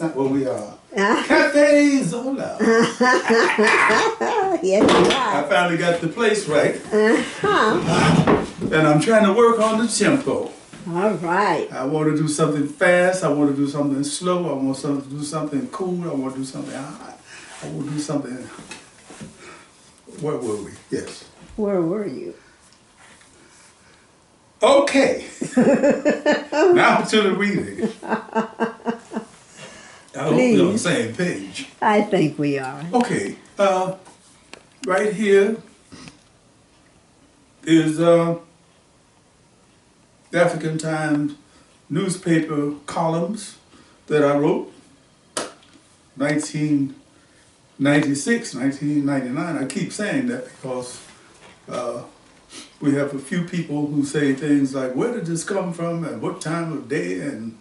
not what we are. Cafe Zola. Yes, you are. I finally got the place right. And I'm trying to work on the tempo. All right. I want to do something fast. I want to do something slow. I want to do something cool. I want to do something hot. I want to do something. Where were we? Yes. Where were you? Okay. Now to the reading. I hope we're on the same page. I think we are. Okay. Right here is the African Times newspaper columns that I wrote. 1996, 1999. I keep saying that because we have a few people who say things like, where did this come from and what time of day and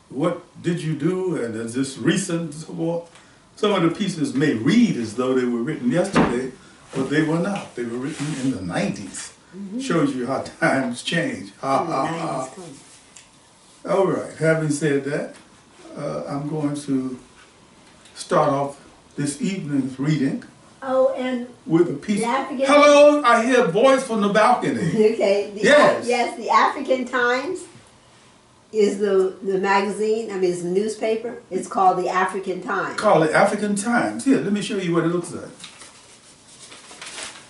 what did you do and is this recent and so forth. Some of the pieces may read as though they were written yesterday, but they were not. They were written in the 90s. Shows you how times change. Ha ha ha. All right, having said that, I'm going to start off this evening's reading. Oh, and with a piece. African... Hello, I hear a voice from the balcony. Okay. Yes. Yes, the African Times is the magazine. I mean, it's a newspaper. It's called the African Times. Call it African Times. Here, let me show you what it looks like.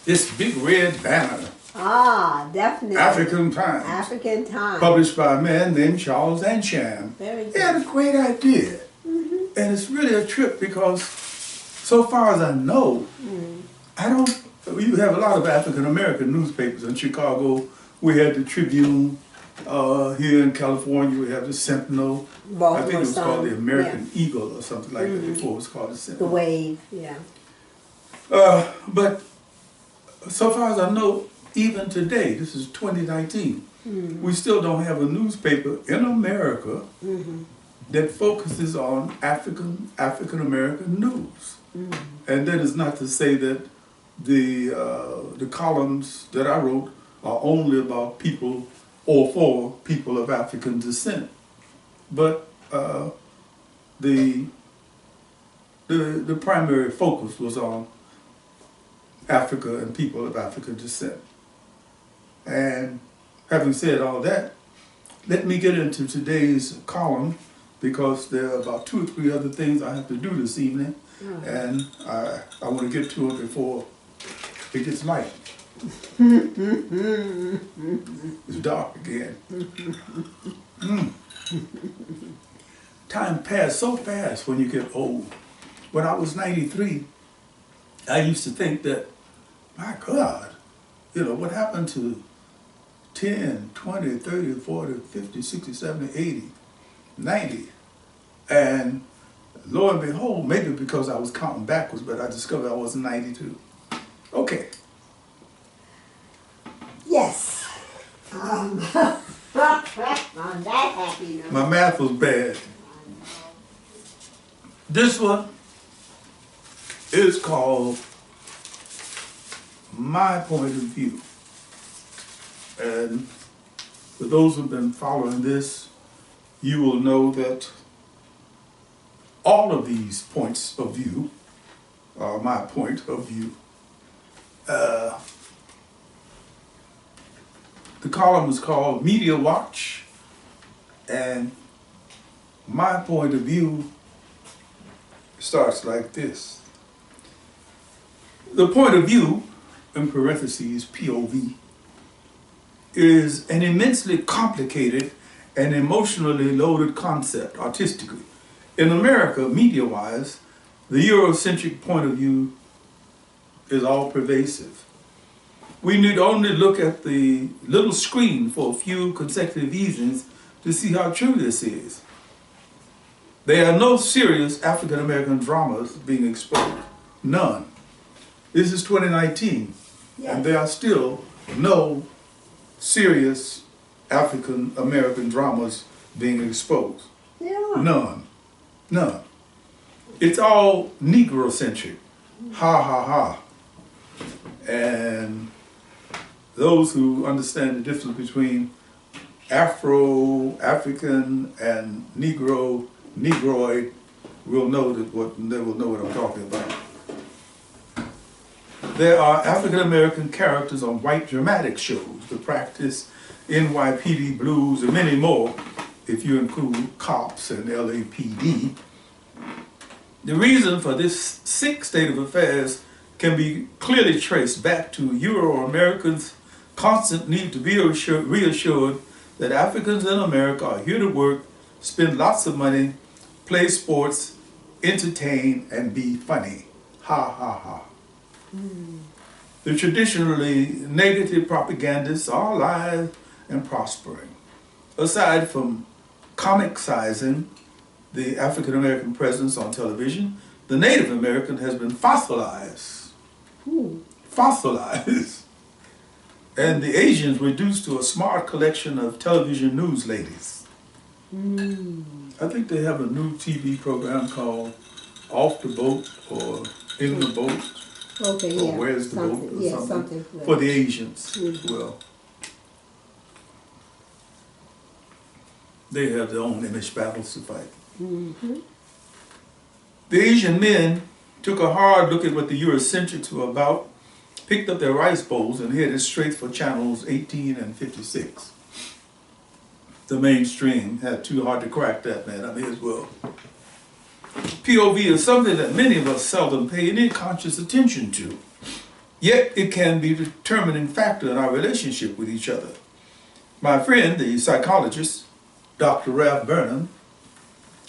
This big red banner. Ah, definitely. African Times. African Times. Published by a man named Charles Anyiam. Very good. He had a great idea. And it's really a trip because so far as I know, you have a lot of African American newspapers in Chicago. We had the Tribune. Here in California, we have the Sentinel. Baltimore I think it was called the American yeah. Eagle or something like that before it was called the Sentinel. The Wave, yeah. But so far as I know, even today, this is 2019, we still don't have a newspaper in America that focuses on African American news. And that is not to say that the columns that I wrote are only about people or for people of African descent. But the primary focus was on Africa and people of African descent. And having said all that, let me get into today's column because there are about 2 or 3 other things I have to do this evening, and I want to get to it before it gets light. It's dark again. Time passed so fast when you get old. When I was 93, I used to think that, my God, what happened to 10, 20, 30, 40, 50, 60, 70, 80, 90? And lo and behold, maybe because I was counting backwards, but I discovered I wasn't 92. Okay. Yes. On that happy note. My math was bad. This one is called My Point of View. And for those who've been following this, you will know that all of these points of view are my point of view. The column is called Media Watch, and my point of view starts like this. The point of view, in parentheses, POV, is an immensely complicated and emotionally loaded concept artistically. In America, media-wise, the Eurocentric point of view is all pervasive. We need only look at the little screen for a few consecutive evenings to see how true this is. There are no serious African American dramas being exposed. None. This is 2019, and there are still no serious African American dramas being exposed. Yeah. None. None. It's all Negro-centric. Ha ha ha. And those who understand the difference between Afro, African, and Negro, Negroid, will know they will know what I'm talking about. There are African American characters on white dramatic shows, The Practice, NYPD Blues, and many more, if you include Cops and LAPD. The reason for this sick state of affairs can be clearly traced back to Euro-Americans' constant need to be reassured that Africans in America are here to work, spend lots of money, play sports, entertain, and be funny. Ha ha ha. The traditionally negative propagandists are alive and prospering. Aside from comic-sizing the African American presence on television, the Native American has been fossilized. Fossilized. And the Asians reduced to a smart collection of television news ladies. I think they have a new TV program called Off the Boat or In the Boat. Okay, Or yeah. Where's the Boat or Yeah, something. yeah. For the Asians as well. They have their own image battles to fight. The Asian men took a hard look at what the Eurocentrics were about, picked up their rice bowls and headed straight for channels 18 and 56. The mainstream had too hard to crack that, man. I may as well. POV is something that many of us seldom pay any conscious attention to. Yet it can be a determining factor in our relationship with each other. My friend, the psychologist, Dr. Ralph Burnham,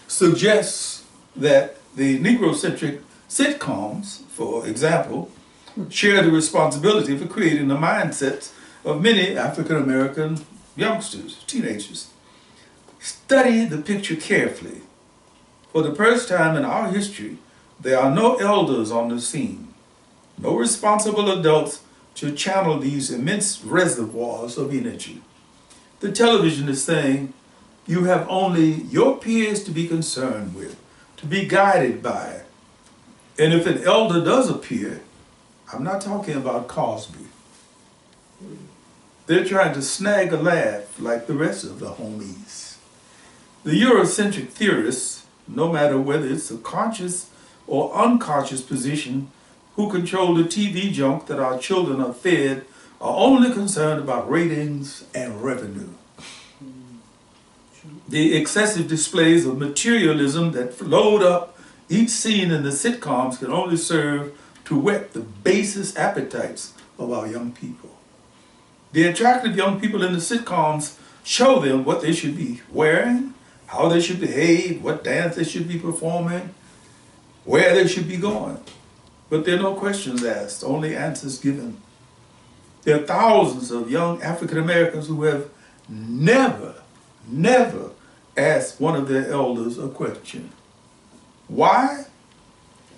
suggests that the Negrocentric sitcoms, for example, share the responsibility for creating the mindsets of many African American youngsters, teenagers. Study the picture carefully. For the first time in our history, there are no elders on the scene, no responsible adults to channel these immense reservoirs of energy. The television is saying, you have only your peers to be concerned with, to be guided by. And if an elder does appear, I'm not talking about Cosby. They're trying to snag a laugh like the rest of the homies. The Eurocentric theorists, no matter whether it's a conscious or unconscious position, who control the TV junk that our children are fed, are only concerned about ratings and revenue. The excessive displays of materialism that load up each scene in the sitcoms can only serve to whet the basest appetites of our young people. The attractive young people in the sitcoms show them what they should be wearing, how they should behave, what dance they should be performing, where they should be going. But there are no questions asked, only answers given. There are thousands of young African Americans who have never asked one of their elders a question. Why?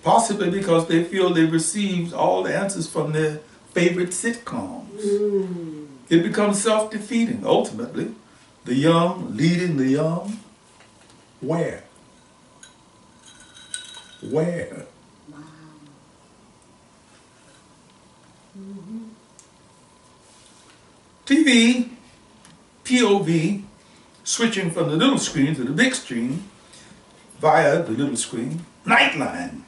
Possibly because they feel they've received all the answers from their favorite sitcoms. It becomes self-defeating, ultimately. The young leading the young. Where? Where? Wow. TV, POV, switching from the little screen to the big screen via the little screen. Nightline,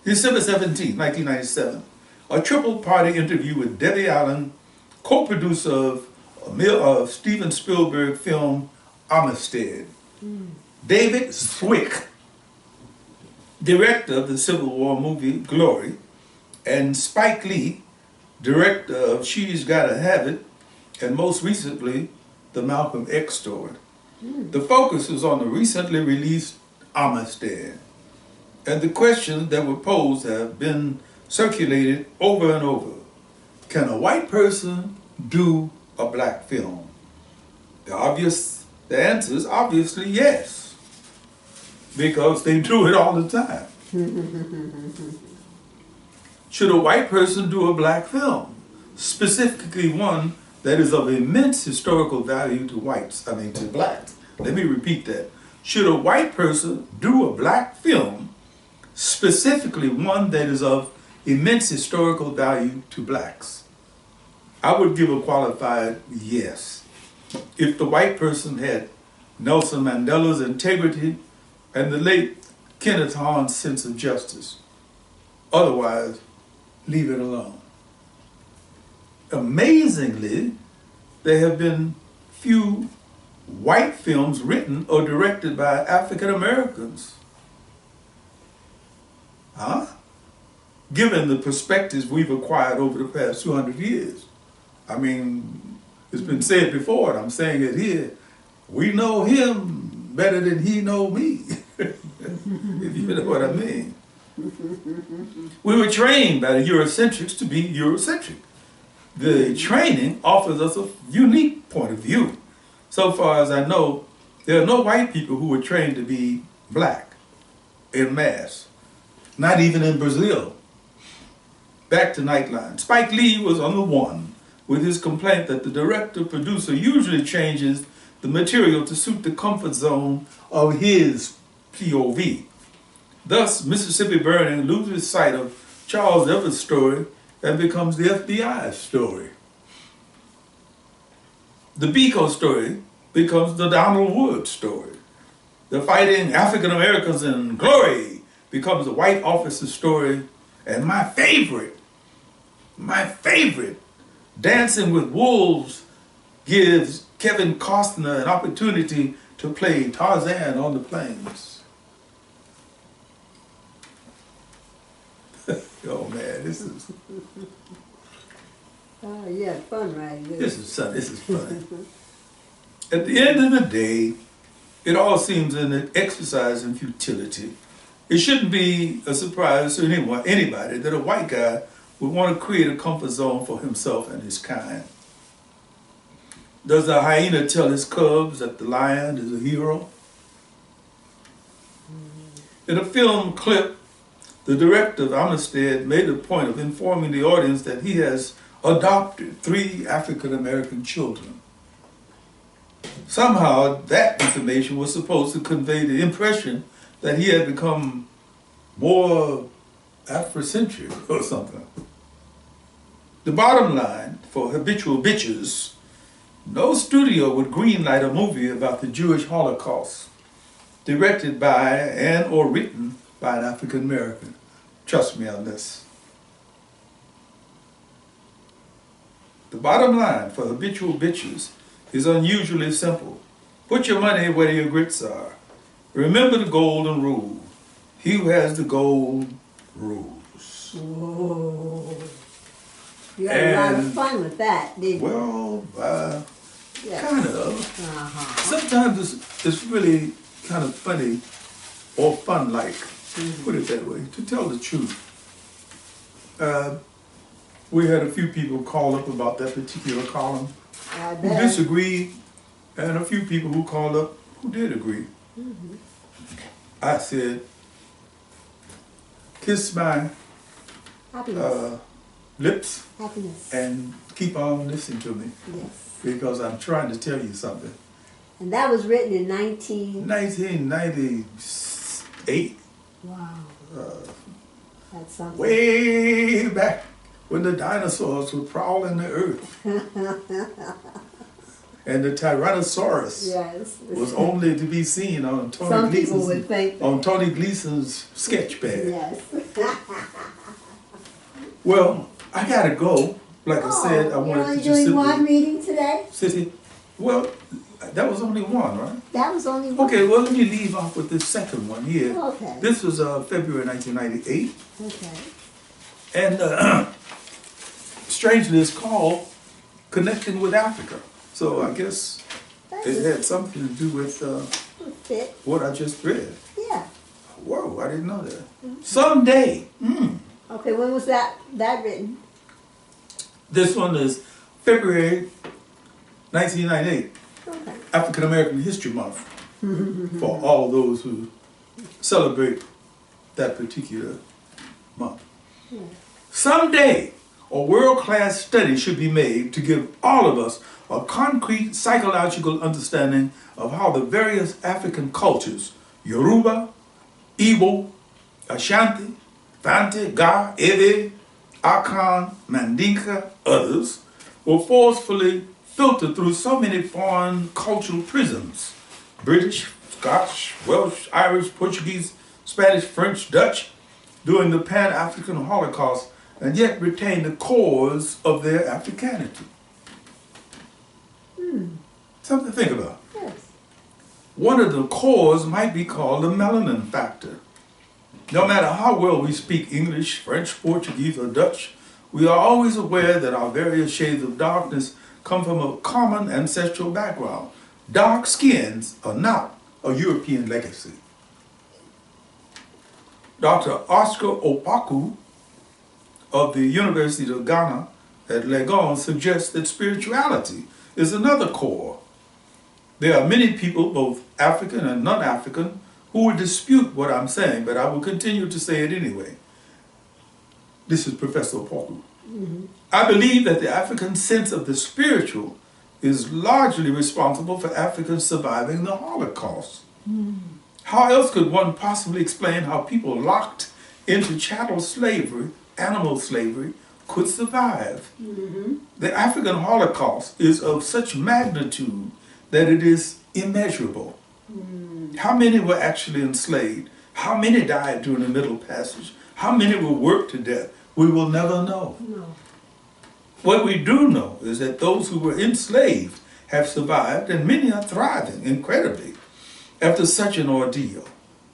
December 17, 1997. A triple-party interview with Debbie Allen, co-producer of Steven Spielberg film Amistad. David Zwick, director of the Civil War movie Glory, and Spike Lee, director of She's Gotta Have It, and most recently, the Malcolm X story. The focus is on the recently released Amistad, and the questions that were posed have been circulated over and over. Can a white person do a black film? The answer is obviously yes, because they do it all the time. Should a white person do a black film, specifically one that is of immense historical value to to blacks? Let me repeat that. Should a white person do a black film, specifically one that is of immense historical value to blacks? I would give a qualified yes. If the white person had Nelson Mandela's integrity and the late Kenneth Hahn's sense of justice. Otherwise, leave it alone. Amazingly, there have been few white films written or directed by African Americans. Huh? Given the perspectives we've acquired over the past 200 years. I mean, it's been said before, and I'm saying it here. We know him better than he know me, if you know what I mean. We were trained by the Eurocentrics to be Eurocentric. The training offers us a unique point of view. So far as I know, there are no white people who were trained to be black en masse, not even in Brazil. Back to Nightline. Spike Lee was on the one with his complaint that the director-producer usually changes the material to suit the comfort zone of his POV. Thus, Mississippi Burning loses sight of Charles Evans' story and becomes the FBI's story. The Biko story becomes the Donald Wood story. The fighting African Americans in glory becomes the white officer's story. And my favorite, Dancing with Wolves gives Kevin Costner an opportunity to play Tarzan on the plains. Oh man, this is... Oh yeah, fun right there. This is fun. At the end of the day, it all seems an exercise in futility. It shouldn't be a surprise to anybody that a white guy would want to create a comfort zone for himself and his kind. Does the hyena tell his cubs that the lion is a hero? In a film clip, the director, Amistad, made a point of informing the audience that he has adopted 3 African-American children. Somehow, that information was supposed to convey the impression that he had become more Afrocentric or something. The bottom line for habitual bitches, no studio would greenlight a movie about the Jewish Holocaust directed by and or written by an African American. Trust me on this. The bottom line for habitual bitches is unusually simple. Put your money where your grits are. Remember the golden rule. He who has the gold rules. Whoa. You had a lot of fun with that, didn't you? Well, Yeah. kind of. Sometimes it's really kind of funny or fun-like, put it that way, to tell the truth. We had a few people call up about that particular column who disagreed, and a few people who called up who did agree. I said, kiss my lips Happiness. and keep on listening to me. Yes. Because I'm trying to tell you something. And that was written in 1998. Wow. That's something. Way back when the dinosaurs were prowling the earth. And the Tyrannosaurus was only to be seen on Tony Gleason's sketch pad. Yes. Well, I gotta go. Like I said, I wanted to just doing one reading today? Well, that was only one, right? That was only one. Okay, well, let me leave off with this second one here. Okay. This was February 1998. Okay. And strangely, it's called Connecting with Africa. So I guess it had something to do with what I just read. Yeah. Whoa, I didn't know that. Someday. Okay, when was that written? This one is February 1998. Okay. African American History Month. For all those who celebrate that particular month. Yeah. Someday, a world-class study should be made to give all of us a concrete psychological understanding of how the various African cultures, Yoruba, Igbo, Ashanti, Fante, Ga, Ewe, Akan, Mandinka, others, were forcefully filtered through so many foreign cultural prisms. British, Scotch, Welsh, Irish, Portuguese, Spanish, French, Dutch during the Pan-African Holocaust, and yet retain the cores of their Africanity. Something to think about. Yes. One of the cores might be called the melanin factor. No matter how well we speak English, French, Portuguese, or Dutch, we are always aware that our various shades of darkness come from a common ancestral background. Dark skins are not a European legacy. Dr. Oscar Opaku of the University of Ghana at Legon suggests that spirituality is another core. There are many people, both African and non-African, who will dispute what I'm saying, but I will continue to say it anyway. This is Professor Opaku. I believe that the African sense of the spiritual is largely responsible for Africans surviving the Holocaust. How else could one possibly explain how people locked into chattel slavery, animal slavery, could survive? The African Holocaust is of such magnitude that it is immeasurable. How many were actually enslaved? How many died during the Middle Passage? How many were worked to death? We will never know. No. What we do know is that those who were enslaved have survived, and many are thriving incredibly after such an ordeal.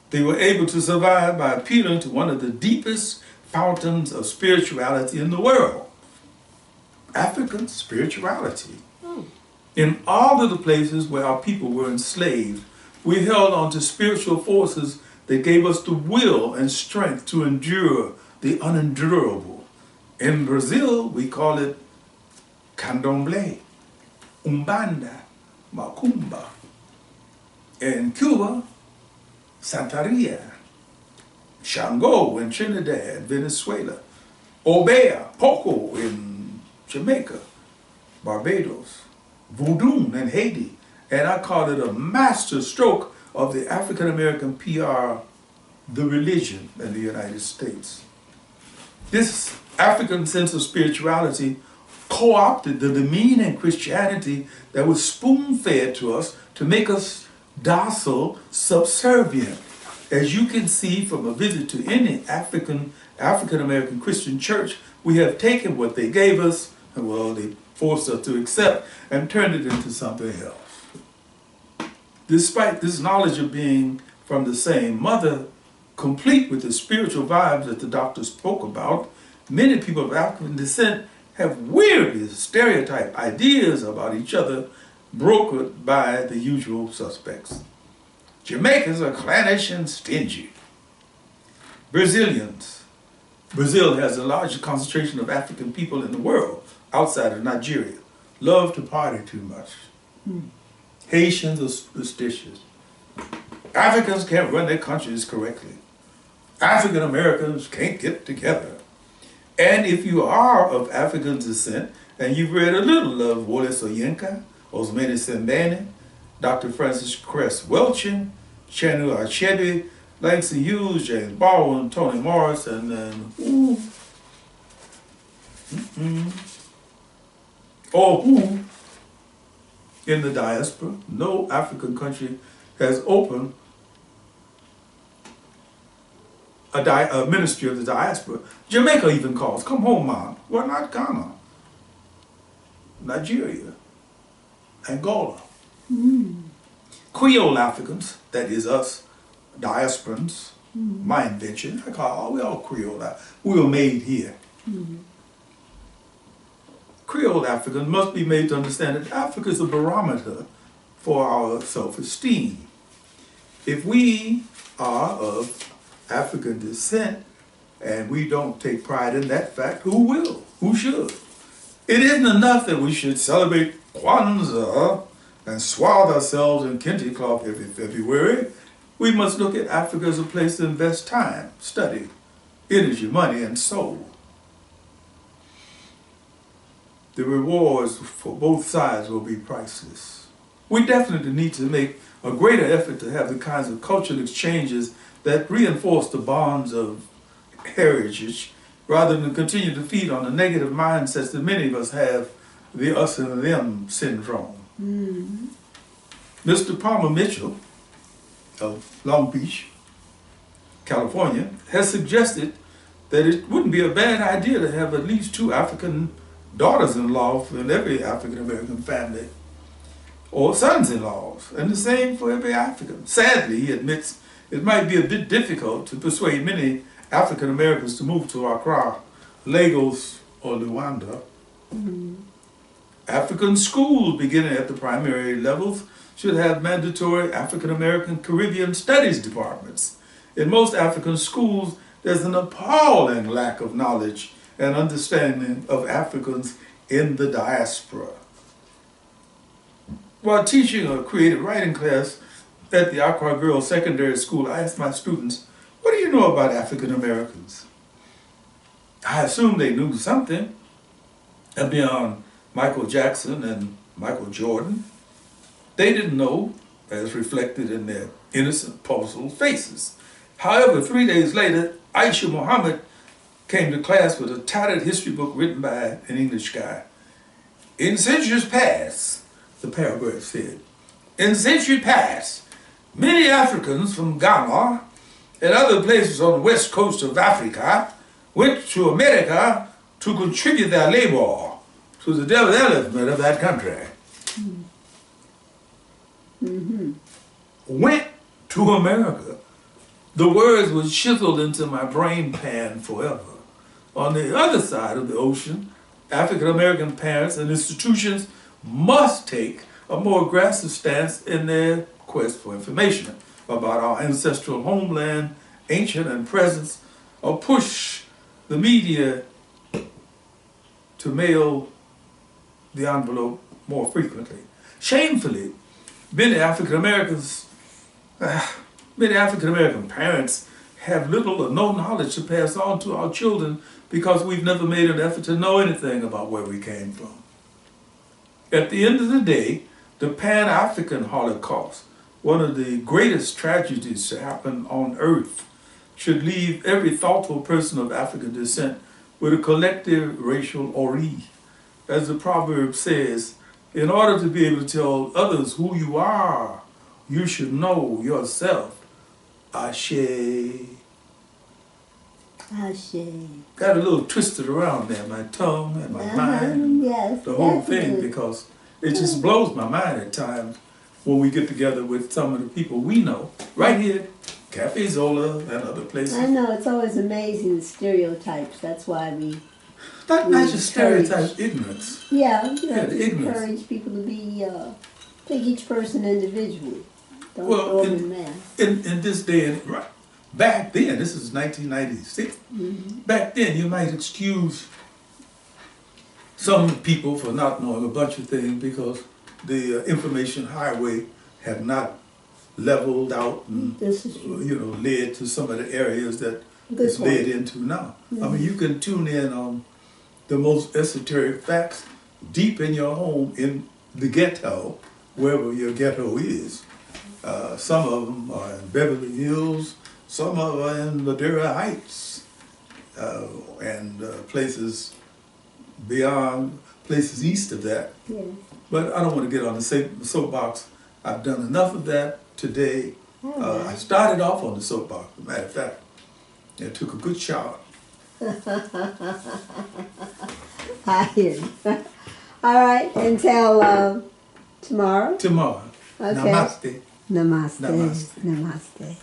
They were able to survive by appealing to one of the deepest fountains of spirituality in the world, African spirituality. In all of the places where our people were enslaved, we held on to spiritual forces that gave us the will and strength to endure the unendurable. In Brazil, we call it candomblé, umbanda, macumba. In Cuba, Santeria, Shango in Trinidad, Venezuela, Obeah, Poco in Jamaica, Barbados, Voodoo in Haiti, and I call it a master stroke of the African American PR, the religion in the United States. This African sense of spirituality co-opted the demeaning Christianity that was spoon-fed to us to make us docile, subservient. As you can see from a visit to any African American Christian church, we have taken what they gave us, and well, they forced us to accept, and turned it into something else. Despite this knowledge of being from the same mother, complete with the spiritual vibes that the doctor spoke about, many people of African descent have weirdly stereotyped ideas about each other brokered by the usual suspects. Jamaicans are clannish and stingy. Brazil has the largest concentration of African people in the world outside of Nigeria, love to party too much. Haitians are superstitious. Africans can't run their countries correctly. African Americans can't get together. And if you are of African descent and you've read a little of Wole Soyinka, Osmani Sembene, Dr. Francis Cress Welchin, Chanu Achebe, Langston Hughes, James Baldwin, Toni Morris, and then who in the diaspora, no African country has opened a ministry of the diaspora. Jamaica even calls, come home, man. We're not Ghana. Nigeria, Angola. Creole Africans, that is us, diasporans, my invention. We all Creole. We were made here. Creole Africans must be made to understand that Africa is a barometer for our self-esteem. If we are of African descent and we don't take pride in that fact, who will? Who should? It isn't enough that we should celebrate Kwanzaa and swathe ourselves in kente cloth every February. We must look at Africa as a place to invest time, study, energy, money, and soul. The rewards for both sides will be priceless. We definitely need to make a greater effort to have the kinds of cultural exchanges that reinforce the bonds of heritage rather than continue to feed on the negative mindsets that many of us have, the us and them syndrome. Mr. Palmer Mitchell of Long Beach California, has suggested that it wouldn't be a bad idea to have at least 2 African daughters-in-law in every African-American family, or sons-in-laws, and the same for every African. Sadly, he admits it might be a bit difficult to persuade many African-Americans to move to Accra, Lagos, or Luanda. African schools beginning at the primary levels should have mandatory African-American Caribbean studies departments. In most African schools, there's an appalling lack of knowledge and understanding of Africans in the diaspora. While teaching a creative writing class at the Accra Girls Secondary School, I asked my students, what do you know about African Americans? I assumed they knew something, and beyond Michael Jackson and Michael Jordan, they didn't know, as reflected in their innocent, puzzled faces. However, 3 days later, Aisha Muhammad came to class with a tattered history book written by an English guy. In centuries past, the paragraph said, in centuries past, many Africans from Ghana and other places on the west coast of Africa went to America to contribute their labor to the development of that country. Went to America. The words were chiseled into my brain pan forever. On the other side of the ocean, African-American parents and institutions must take a more aggressive stance in their quest for information about our ancestral homeland, ancient and present, or push the media to mail the envelope more frequently. Shamefully, many African-American parents have little or no knowledge to pass on to our children because we've never made an effort to know anything about where we came from. At the end of the day, the Pan-African Holocaust, one of the greatest tragedies to happen on earth, should leave every thoughtful person of African descent with a collective racial ori. As the proverb says, in order to be able to tell others who you are, you should know yourself. Ashe. Ashe. Got a little twisted around there, my tongue and my mind, yes, the whole definitely. thing, because it just blows my mind at times when we get together with some of the people we know, right here, Cafe Zola and other places. I know, it's always amazing, the stereotypes. That's why we Not just stereotypes, ignorance. Yeah, the ignorance. encourage people to be, take each person individually. Don't Well, throw them in mass. in this day, right, back then, this is 1996, back then you might excuse some people for not knowing a bunch of things because the information highway had not leveled out and This is true. led to some of the areas that Good it's point. led into now. I mean, you can tune in on the most esoteric facts deep in your home in the ghetto, wherever your ghetto is. Some of them are in Beverly Hills, some of them are in Ladera Heights, and places beyond, places east of that. Yeah. But I don't want to get on the soapbox. I've done enough of that today. I started off on the soapbox, as a matter of fact. I took a good shower. I hear you. All right, until tomorrow. Tomorrow. Okay. Namaste. Namaste. Namaste. Namaste.